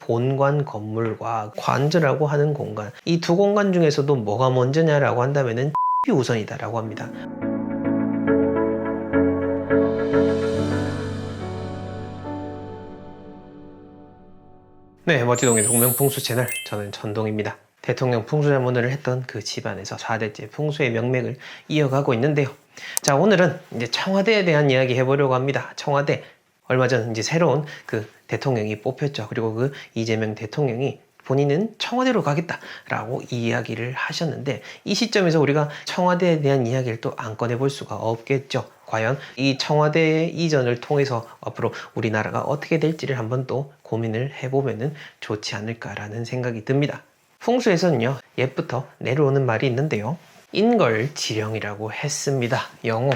본관 건물과 관저라고 하는 공간, 이 두 공간 중에서도 뭐가 먼저냐라고 한다면은 이 우선이다라고 합니다. 네, 멋지동의 동명풍수 채널, 저는 전동입니다. 대통령 풍수자문을 했던 그 집안에서 4대째 풍수의 명맥을 이어가고 있는데요. 자, 오늘은 이제 청와대에 대한 이야기 해보려고 합니다. 청와대. 얼마 전 이제 새로운 그 대통령이 뽑혔죠. 그리고 그 이재명 대통령이 본인은 청와대로 가겠다라고 이야기를 하셨는데, 이 시점에서 우리가 청와대에 대한 이야기를 또 안 꺼내볼 수가 없겠죠. 과연 이 청와대 이전을 통해서 앞으로 우리나라가 어떻게 될지를 한번 또 고민을 해보면 좋지 않을까라는 생각이 듭니다. 풍수에서는요, 옛부터 내려오는 말이 있는데요. 인걸지령이라고 했습니다. 영웅.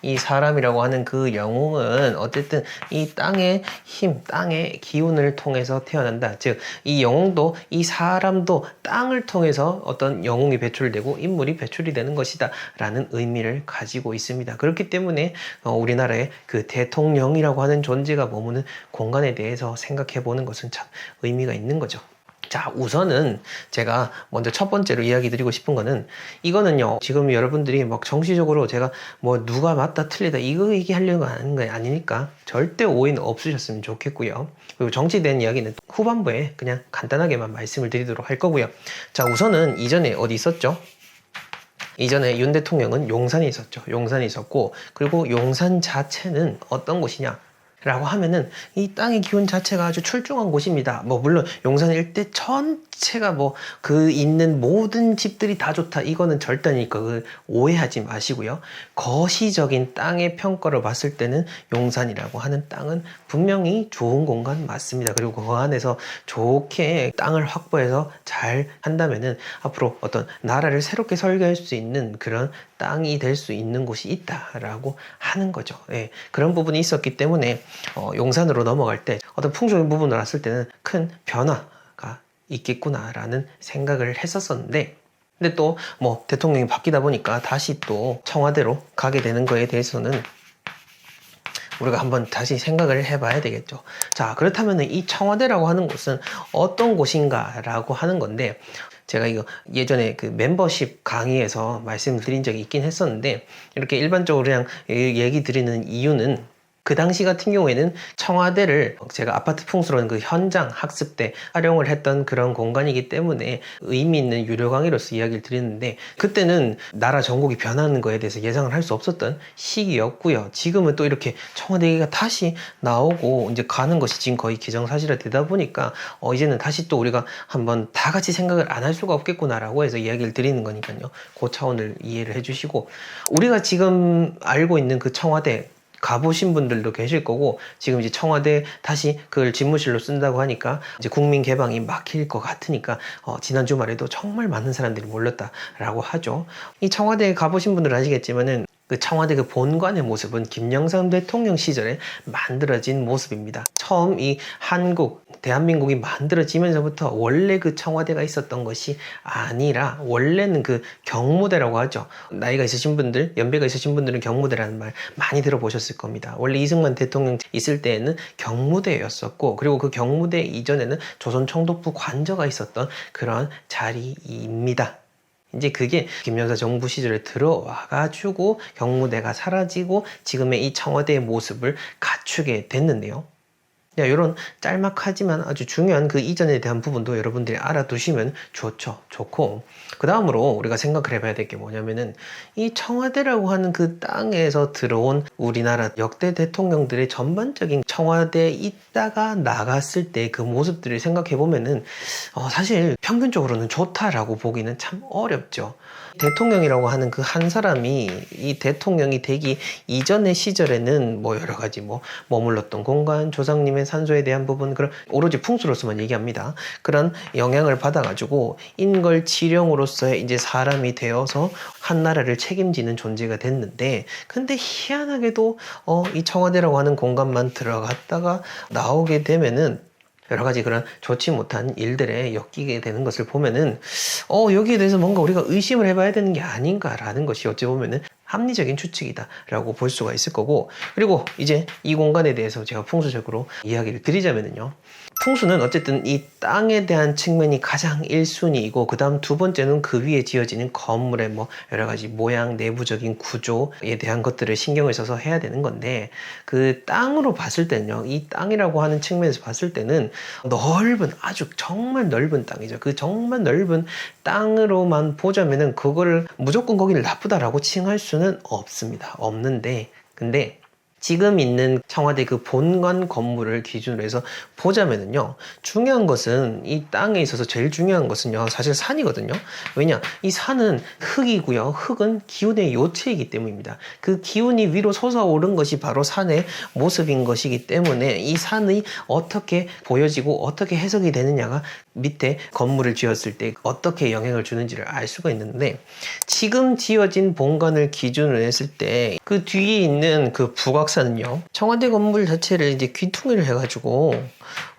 이 사람이라고 하는 그 영웅은 어쨌든 이 땅의 힘, 땅의 기운을 통해서 태어난다. 즉, 이 영웅도 이 사람도 땅을 통해서 어떤 영웅이 배출되고 인물이 배출이 되는 것이다 라는 의미를 가지고 있습니다. 그렇기 때문에 우리나라의 그 대통령이라고 하는 존재가 머무는 공간에 대해서 생각해 보는 것은 참 의미가 있는 거죠. 자, 우선은 제가 먼저 첫 번째로 이야기 드리고 싶은 거는, 이거는요, 지금 여러분들이 막 정치적으로 제가 뭐 누가 맞다 틀리다 이거 얘기하려고 하는 거 아니니까 절대 오해는 없으셨으면 좋겠고요. 그리고 정치에 대한 이야기는 후반부에 그냥 간단하게만 말씀을 드리도록 할 거고요. 자, 우선은 이전에 어디 있었죠? 이전에 윤 대통령은 용산에 있었죠. 용산에 있었고, 그리고 용산 자체는 어떤 곳이냐 라고 하면은 이 땅의 기운 자체가 아주 출중한 곳입니다. 뭐 물론 용산 일대 전체가 뭐 그 있는 모든 집들이 다 좋다, 이거는 절대 아니니까 그 오해하지 마시고요. 거시적인 땅의 평가로 봤을 때는 용산이라고 하는 땅은 분명히 좋은 공간 맞습니다. 그리고 그 안에서 좋게 땅을 확보해서 잘 한다면은 앞으로 어떤 나라를 새롭게 설계할 수 있는 그런 땅이 될 수 있는 곳이 있다라고 하는 거죠. 예, 그런 부분이 있었기 때문에 용산으로 넘어갈 때 어떤 풍수적인 부분을 봤을 때는 큰 변화가 있겠구나라는 생각을 했었었는데, 근데 또 뭐 대통령이 바뀌다 보니까 다시 또 청와대로 가게 되는 거에 대해서는 우리가 한번 다시 생각을 해봐야 되겠죠. 자, 그렇다면 이 청와대라고 하는 곳은 어떤 곳인가라고 하는 건데, 제가 이거 예전에 그 멤버십 강의에서 말씀드린 적이 있긴 했었는데, 이렇게 일반적으로 그냥 얘기 드리는 이유는, 그 당시 같은 경우에는 청와대를 제가 아파트 풍수로는 그 현장 학습 때 활용을 했던 그런 공간이기 때문에 의미 있는 유료 강의로서 이야기를 드리는데, 그때는 나라 전국이 변하는 거에 대해서 예상을 할 수 없었던 시기였고요. 지금은 또 이렇게 청와대 얘기가 다시 나오고 이제 가는 것이 지금 거의 기정사실화 되다 보니까 이제는 다시 또 우리가 한번 다 같이 생각을 안 할 수가 없겠구나라고 해서 이야기를 드리는 거니까요. 그 차원을 이해를 해주시고, 우리가 지금 알고 있는 그 청와대 가보신 분들도 계실 거고, 지금 이제 청와대 다시 그걸 집무실로 쓴다고 하니까 이제 국민 개방이 막힐 것 같으니까 지난 주말에도 정말 많은 사람들이 몰렸다라고 하죠. 이 청와대에 가보신 분들은 아시겠지만은 그 청와대 그 본관의 모습은 김영삼 대통령 시절에 만들어진 모습입니다. 처음 이 대한민국이 만들어지면서부터 원래 그 청와대가 있었던 것이 아니라, 원래는 그 경무대라고 하죠. 나이가 있으신 분들, 연배가 있으신 분들은 경무대라는 말 많이 들어보셨을 겁니다. 원래 이승만 대통령 있을 때에는 경무대였었고, 그리고 그 경무대 이전에는 조선 총독부 관저가 있었던 그런 자리입니다. 이제 그게 김영삼 정부 시절에 들어와가지고 경무대가 사라지고 지금의 이 청와대의 모습을 갖추게 됐는데요. 이런 짤막하지만 아주 중요한 그 이전에 대한 부분도 여러분들이 알아두시면 좋고, 그 다음으로 우리가 생각을 해봐야 될 게 뭐냐면은, 이 청와대라고 하는 그 땅에서 들어온 우리나라 역대 대통령들의 전반적인 청와대에 있다가 나갔을 때 그 모습들을 생각해 보면은 사실 평균적으로는 좋다라고 보기는 참 어렵죠. 대통령이라고 하는 그 한 사람이 이 대통령이 되기 이전의 시절에는 뭐 여러 가지 뭐 머물렀던 공간, 조상님의 산소에 대한 부분, 그런 오로지 풍수로서만 얘기합니다. 그런 영향을 받아가지고 인걸지령으로서의 이제 사람이 되어서 한 나라를 책임지는 존재가 됐는데, 근데 희한하게도 이 청와대라고 하는 공간만 들어갔다가 나오게 되면은 여러 가지 그런 좋지 못한 일들에 엮이게 되는 것을 보면은 여기에 대해서 뭔가 우리가 의심을 해봐야 되는 게 아닌가라는 것이 어찌 보면은 합리적인 추측이다라고 볼 수가 있을 거고, 그리고 이제 이 공간에 대해서 제가 풍수적으로 이야기를 드리자면요. 풍수는 어쨌든 이 땅에 대한 측면이 가장 1순위이고, 그 다음 두 번째는 그 위에 지어지는 건물의 뭐 여러 가지 모양, 내부적인 구조에 대한 것들을 신경을 써서 해야 되는 건데, 그 땅으로 봤을 때는요, 이 땅이라고 하는 측면에서 봤을 때는 넓은, 아주 정말 넓은 땅이죠. 그 정말 넓은 땅으로만 보자면은 그거를 무조건 거기를 나쁘다라고 칭할 수는 없습니다. 없는데, 근데 지금 있는 청와대 그 본관 건물을 기준으로 해서 보자면은요, 중요한 것은 이 땅에 있어서 제일 중요한 것은요, 사실 산이거든요. 왜냐, 이 산은 흙이고요. 흙은 기운의 요체이기 때문입니다. 그 기운이 위로 솟아오른 것이 바로 산의 모습인 것이기 때문에 이 산이 어떻게 보여지고 어떻게 해석이 되느냐가 밑에 건물을 지었을 때 어떻게 영향을 주는지를 알 수가 있는데, 지금 지어진 본관을 기준으로 했을 때 그 뒤에 있는 그 북악산은요, 청와대 건물 자체를 이제 귀퉁이를 해가지고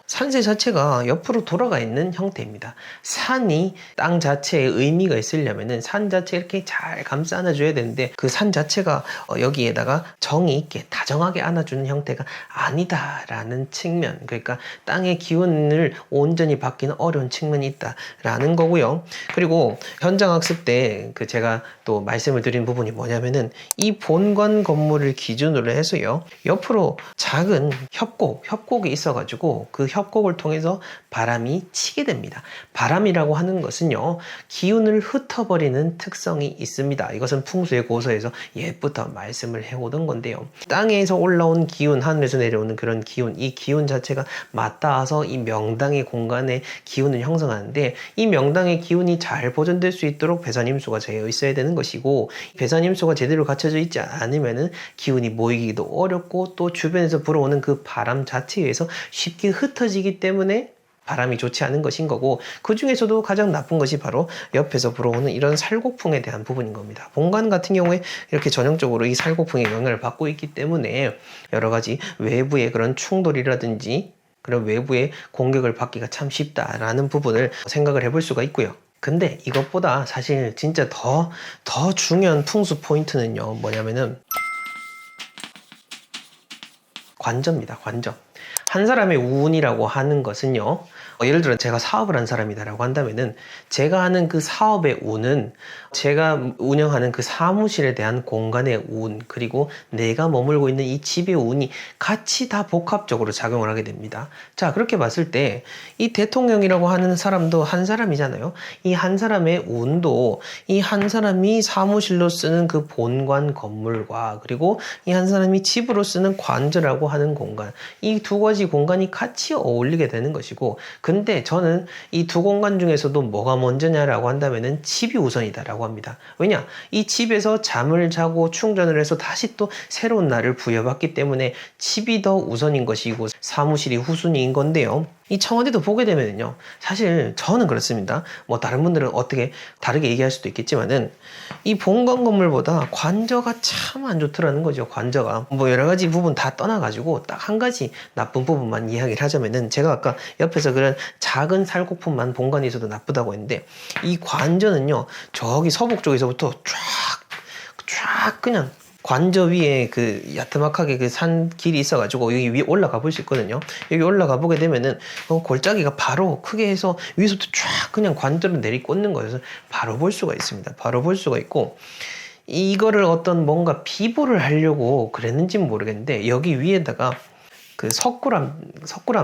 산세 자체가 옆으로 돌아가 있는 형태입니다. 산이 땅 자체에 의미가 있으려면은 산 자체 이렇게 잘 감싸 안아줘야 되는데, 그 산 자체가 여기에다가 정이 있게 다정하게 안아주는 형태가 아니다라는 측면, 그러니까 땅의 기운을 온전히 받기는 어려운 측면이 있다라는 거고요. 그리고 현장 학습 때 그 제가 또 말씀을 드린 부분이 뭐냐면은, 이 본관 건물을 기준으로 해서요, 옆으로 작은 협곡이 있어가지고 그 협곡을 통해서 바람이 치게 됩니다. 바람이라고 하는 것은요, 기운을 흩어버리는 특성이 있습니다. 이것은 풍수의 고서에서 옛부터 말씀을 해오던 건데요. 땅에서 올라온 기운, 하늘에서 내려오는 그런 기운, 이 기운 자체가 맞닿아서 이 명당의 공간에 기운을 형성하는데, 이 명당의 기운이 잘 보존될 수 있도록 배산임수가 되어 있어야 되는 것이고, 배산임수가 제대로 갖춰져 있지 않으면은 기운이 모이기도 어렵고, 또 주변에서 불어오는 그 바람 자체에 의해서 쉽게 흩어지기 때문에 바람이 좋지 않은 것인 거고, 그 중에서도 가장 나쁜 것이 바로 옆에서 불어오는 이런 살곡풍에 대한 부분인 겁니다. 본관 같은 경우에 이렇게 전형적으로 이 살곡풍의 영향을 받고 있기 때문에 여러 가지 외부의 그런 충돌이라든지 그런 외부의 공격을 받기가 참 쉽다라는 부분을 생각을 해볼 수가 있고요. 근데 이것보다 사실 진짜 더 중요한 풍수 포인트는요, 뭐냐면은 관저입니다. 관저. 한 사람의 운이라고 하는 것은요, 예를 들어 제가 사업을 한 사람이다라고 한다면은, 제가 하는 그 사업의 운은 제가 운영하는 그 사무실에 대한 공간의 운, 그리고 내가 머물고 있는 이 집의 운이 같이 다 복합적으로 작용을 하게 됩니다. 자, 그렇게 봤을 때 이 대통령이라고 하는 사람도 한 사람이잖아요. 이 한 사람의 운도 이 한 사람이 사무실로 쓰는 그 본관 건물과, 그리고 이 한 사람이 집으로 쓰는 관저라고 하는 공간, 이 두 가지 공간이 같이 어울리게 되는 것이고, 근데 저는 이 두 공간 중에서도 뭐가 먼저냐라고 한다면은 집이 우선이다라고 합니다. 왜냐? 이 집에서 잠을 자고 충전을 해서 다시 또 새로운 날을 부여받기 때문에 집이 더 우선인 것이고 사무실이 후순위인 건데요. 이 청와대도 보게 되면요, 사실 저는 그렇습니다. 뭐 다른 분들은 어떻게 다르게 얘기할 수도 있겠지만은, 이 본관 건물보다 관저가 참 안 좋더라는 거죠. 관저가 뭐 여러 가지 부분 다 떠나가지고 딱 한 가지 나쁜 부분만 이야기를 하자면은, 제가 아까 옆에서 그런 작은 살곡품만 본관에 있어도 나쁘다고 했는데, 이 관저는요, 저기 서북 쪽에서부터 쫙 그냥 관저 위에 그 야트막하게 그 산 길이 있어가지고 여기 위에 올라가 볼 수 있거든요. 여기 올라가 보게 되면은 골짜기가 바로 크게 해서 위에서부터 쫙 그냥 관저로 내리꽂는 거여서 바로 볼 수가 있습니다. 바로 볼 수가 있고, 이거를 어떤 뭔가 비보를 하려고 그랬는지는 모르겠는데, 여기 위에다가 그 석굴암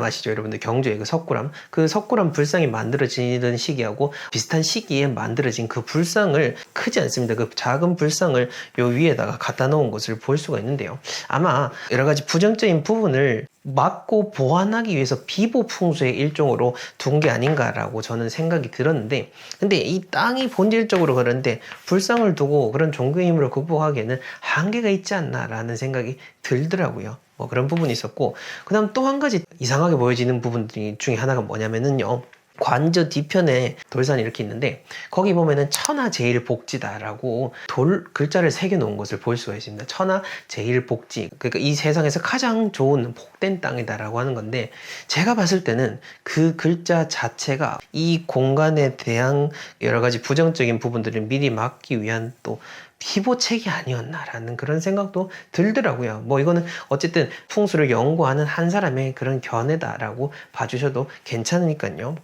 아시죠? 여러분들 경주에 그 석굴암 불상이 만들어지는 시기하고 비슷한 시기에 만들어진 그 불상을, 크지 않습니다. 그 작은 불상을 요 위에다가 갖다 놓은 것을 볼 수가 있는데요. 아마 여러 가지 부정적인 부분을 막고 보완하기 위해서 비보 풍수의 일종으로 둔 게 아닌가라고 저는 생각이 들었는데, 근데 이 땅이 본질적으로 그런데 불상을 두고 그런 종교의 힘으로 극복하기에는 한계가 있지 않나라는 생각이 들더라고요. 뭐 그런 부분이 있었고, 그 다음 또 한 가지 이상하게 보여지는 부분 중에 하나가 뭐냐면은요, 관저 뒤편에 돌산이 이렇게 있는데 거기 보면은 천하제일복지다라고 돌 글자를 새겨 놓은 것을 볼 수가 있습니다. 천하제일복지, 그러니까 이 세상에서 가장 좋은 복된 땅이다라고 하는 건데, 제가 봤을 때는 그 글자 자체가 이 공간에 대한 여러 가지 부정적인 부분들을 미리 막기 위한 또 피보책이 아니었나라는 그런 생각도 들더라고요. 뭐 이거는 어쨌든 풍수를 연구하는 한 사람의 그런 견해다라고 봐주셔도 괜찮으니까요.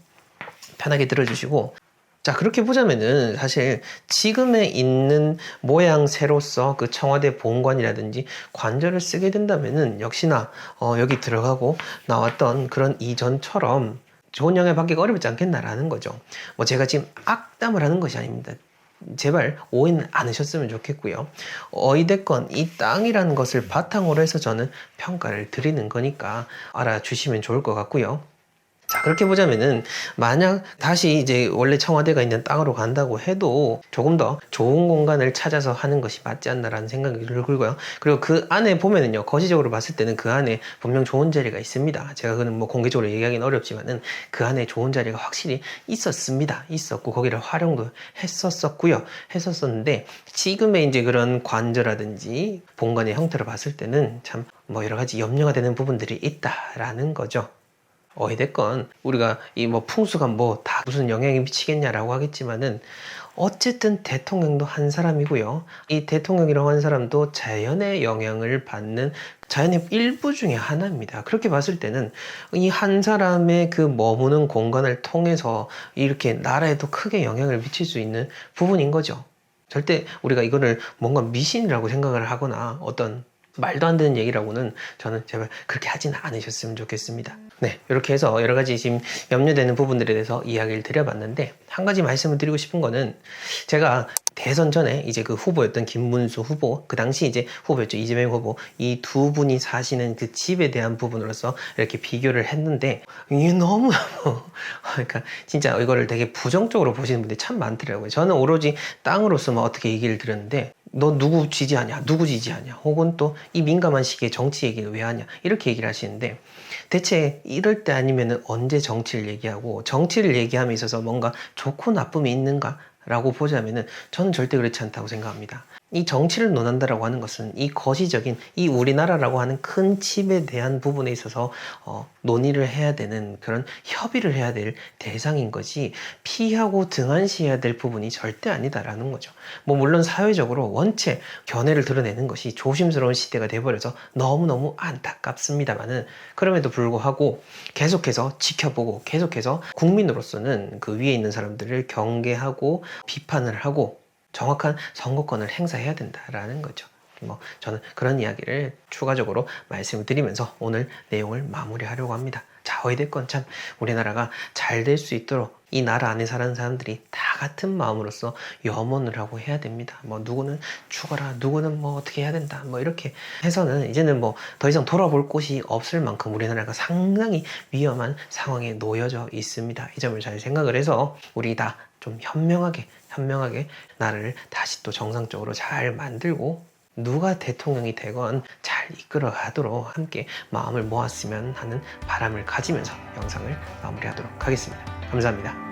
편하게 들어주시고, 자, 그렇게 보자면은 사실 지금에 있는 모양새로서 그 청와대 본관이라든지 관절을 쓰게 된다면은 역시나 여기 들어가고 나왔던 그런 이전처럼 좋은 영향을 받기가 어렵지 않겠나라는 거죠. 뭐 제가 지금 악담을 하는 것이 아닙니다. 제발 오해는 않으셨으면 좋겠고요. 어찌됐건 이 땅이라는 것을 바탕으로 해서 저는 평가를 드리는 거니까 알아주시면 좋을 것 같고요. 자, 그렇게 보자면은 만약 다시 이제 원래 청와대가 있는 땅으로 간다고 해도 조금 더 좋은 공간을 찾아서 하는 것이 맞지 않나라는 생각이 들고요. 그리고 그 안에 보면은요, 거시적으로 봤을 때는 그 안에 분명 좋은 자리가 있습니다. 제가 그는 뭐 공개적으로 얘기하기는 어렵지만은 그 안에 좋은 자리가 확실히 있었습니다. 있었고 거기를 활용도 했었는데 지금의 이제 그런 관저라든지 본관의 형태로 봤을 때는 참 뭐 여러 가지 염려가 되는 부분들이 있다라는 거죠. 어찌됐건 우리가 이 뭐 풍수가 뭐 다 무슨 영향이 미치겠냐라고 하겠지만은 어쨌든 대통령도 한 사람이고요. 이 대통령이라고 하는 사람도 자연의 영향을 받는 자연의 일부 중에 하나입니다. 그렇게 봤을 때는 이 한 사람의 그 머무는 공간을 통해서 이렇게 나라에도 크게 영향을 미칠 수 있는 부분인 거죠. 절대 우리가 이거를 뭔가 미신이라고 생각을 하거나 어떤 말도 안 되는 얘기라고는 저는 제발 그렇게 하지는 않으셨으면 좋겠습니다. 네, 이렇게 해서 여러 가지 지금 염려되는 부분들에 대해서 이야기를 드려봤는데, 한 가지 말씀을 드리고 싶은 거는, 제가 대선 전에 이제 그 후보였던 김문수 후보, 그 당시 이제 후보였죠, 이재명 후보, 이 두 분이 사시는 그 집에 대한 부분으로서 이렇게 비교를 했는데, 이게 너무 그러니까 진짜 이거를 되게 부정적으로 보시는 분들이 참 많더라고요. 저는 오로지 땅으로서만 어떻게 얘기를 드렸는데, 너 누구 지지하냐, 누구 지지하냐, 혹은 또 이 민감한 시기에 정치 얘기를 왜 하냐, 이렇게 얘기를 하시는데, 대체 이럴 때 아니면 언제 정치를 얘기하고, 정치를 얘기함에 있어서 뭔가 좋고 나쁨이 있는가 라고 보자면은 저는 절대 그렇지 않다고 생각합니다. 이 정치를 논한다라고 하는 것은 이 거시적인 이 우리나라라고 하는 큰 칩에 대한 부분에 있어서 논의를 해야 되는, 그런 협의를 해야 될 대상인 거지, 피하고 등한시해야 될 부분이 절대 아니다라는 거죠. 뭐 물론 사회적으로 원체 견해를 드러내는 것이 조심스러운 시대가 돼버려서 너무너무 안타깝습니다만은, 그럼에도 불구하고 계속해서 지켜보고 계속해서 국민으로서는 그 위에 있는 사람들을 경계하고 비판을 하고 정확한 선거권을 행사해야 된다라는 거죠. 뭐 저는 그런 이야기를 추가적으로 말씀을 드리면서 오늘 내용을 마무리하려고 합니다. 자, 어찌됐건 참 우리나라가 잘 될 수 있도록 이 나라 안에 사는 사람들이 다 같은 마음으로서 염원을 하고 해야 됩니다. 뭐 누구는 죽어라, 누구는 뭐 어떻게 해야 된다, 뭐 이렇게 해서는 이제는 뭐 더 이상 돌아볼 곳이 없을 만큼 우리나라가 상당히 위험한 상황에 놓여져 있습니다. 이 점을 잘 생각을 해서 우리 다 좀 현명하게 나라를 다시 또 정상적으로 잘 만들고, 누가 대통령이 되건 잘 이끌어 가도록 함께 마음을 모았으면 하는 바람을 가지면서 영상을 마무리하도록 하겠습니다. 감사합니다.